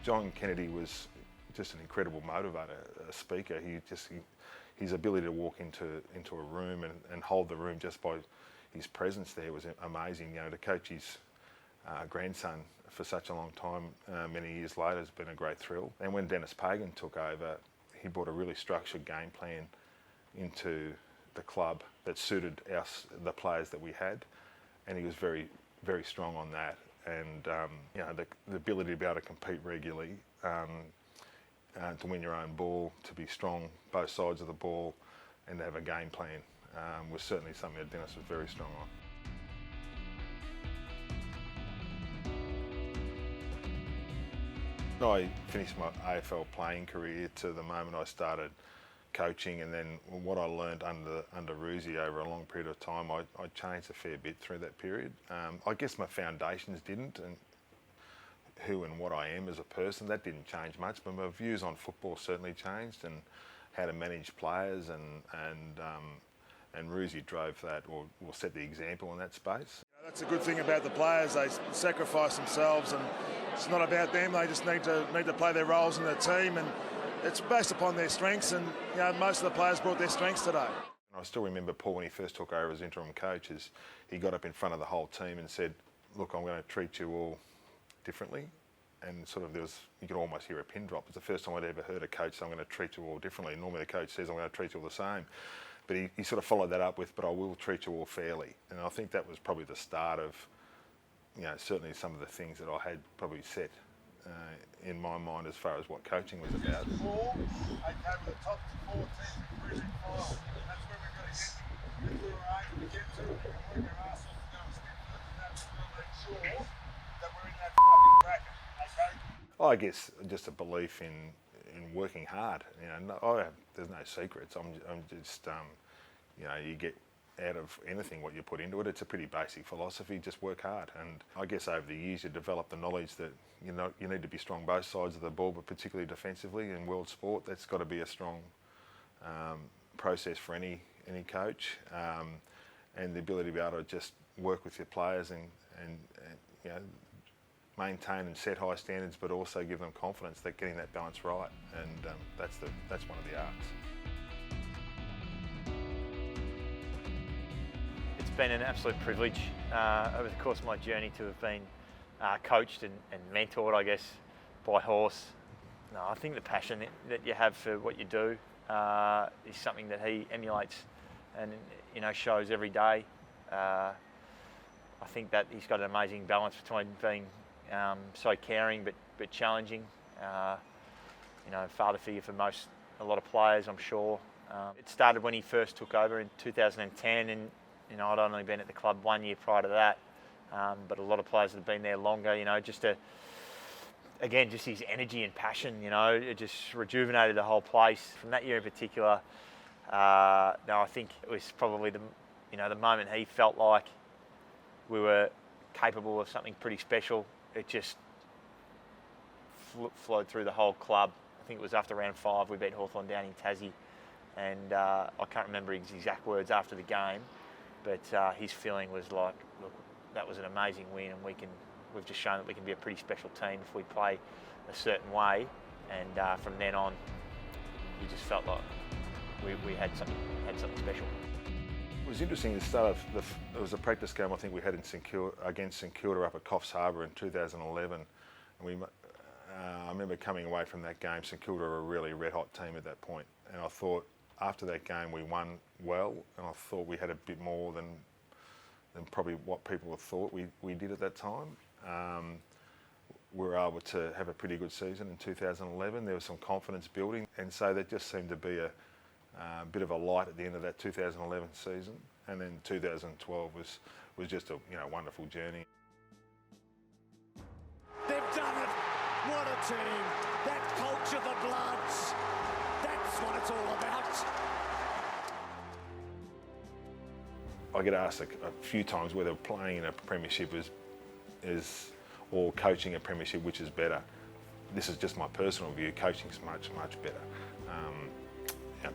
John Kennedy was just an incredible motivator, a speaker. His ability to walk into a room and hold the room just by his presence there was amazing. You know, to coach his grandson for such a long time, many years later, has been a great thrill. And when Dennis Pagan took over, he brought a really structured game plan into the club that suited the players that we had, and he was very, very strong on that. And you know, the ability to be able to compete regularly, to win your own ball, to be strong both sides of the ball, and to have a game plan was certainly something that Dennis was very strong on. I finished my AFL playing career to the moment I started coaching, and then what I learned under Ruzi over a long period of time, I changed a fair bit through that period. I guess my foundations didn't, and who and what I am as a person, that didn't change much, but my views on football certainly changed, and how to manage players, and Ruzi drove that, or set the example in that space. That's a good thing about the players. They sacrifice themselves, and it's not about them. They just need to play their roles in the team, and it's based upon their strengths. And you know, most of the players brought their strengths today. I still remember Paul when he first took over as interim coach. He got up in front of the whole team and said, "Look, I'm going to treat you all differently." And sort of you could almost hear a pin drop. It's the first time I'd ever heard a coach say, "I'm going to treat you all differently." Normally the coach says, "I'm going to treat you all the same." But he sort of followed that up with, "But I will treat you all fairly." And I think that was probably the start of, you know, certainly some of the things that I had probably set in my mind as far as what coaching was about. They came with the top 4 teams in cruising final. That's where we've got to get. That's where we're aiming to get to. We can work our arse off to go a step further than that, to make sure that we're in that fucking bracket. Okay? I guess just a belief in working hard. You know, there's no secrets. I'm just, you know, you get out of anything what you put into it. It's a pretty basic philosophy. Just work hard. And I guess over the years you develop the knowledge that you need to be strong both sides of the ball, but particularly defensively in world sport. That's got to be a strong process for any coach, and the ability to be able to just work with your players and you know, maintain and set high standards, but also give them confidence that getting that balance right, and that's one of the arts. It's been an absolute privilege over the course of my journey to have been coached and mentored, I guess, by Horse. No, I think the passion that you have for what you do is something that he emulates and, you know, shows every day. I think that he's got an amazing balance between being so caring but challenging. You know, father figure for a lot of players, I'm sure. It started when he first took over in 2010, and you know, I'd only been at the club 1 year prior to that, but a lot of players that have been there longer. You know, just his energy and passion. You know, it just rejuvenated the whole place. From that year in particular, I think it was probably the moment he felt like we were capable of something pretty special. It just flowed through the whole club. I think it was after round 5 we beat Hawthorn down in Tassie, and I can't remember his exact words after the game, but his feeling was like, "Look, that was an amazing win, and we've just shown that we can be a pretty special team if we play a certain way." And from then on, he just felt like we had something special. It was interesting at the start of it was a practice game I think we had against St Kilda up at Coffs Harbour in 2011, and I remember coming away from that game. St Kilda were a really red hot team at that point, and I thought after that game we won well, and I thought we had a bit more than probably what people thought we did at that time. We were able to have a pretty good season in 2011. There was some confidence building, and so there just seemed to be a bit of a light at the end of that 2011 season, and then 2012 was just a wonderful journey. They've done it. What a team! That culture, the Bloods. That's what it's all about. I get asked a few times whether playing in a premiership is or coaching a premiership, which is better. This is just my personal view. Coaching's much better.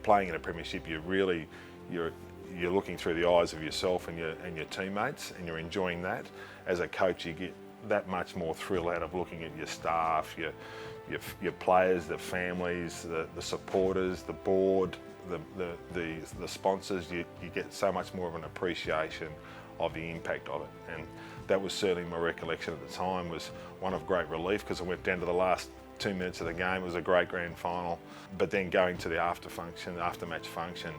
Playing in a premiership, you're looking through the eyes of yourself and your teammates, and you're enjoying that. As a coach, you get that much more thrill out of looking at your staff, your your players, the families, the supporters, the board, the sponsors. You get so much more of an appreciation of the impact of it, and that was certainly my recollection at the time, was one of great relief, because I went down to the last 2 minutes of the game. It was a great grand final, but then going to the after-match function,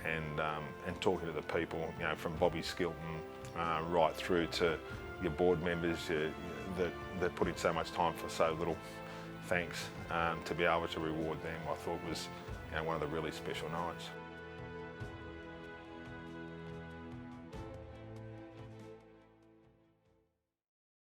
and talking to the people, you know, from Bobby Skilton right through to your board members that put in so much time for so little thanks, to be able to reward them, I thought was, you know, one of the really special nights.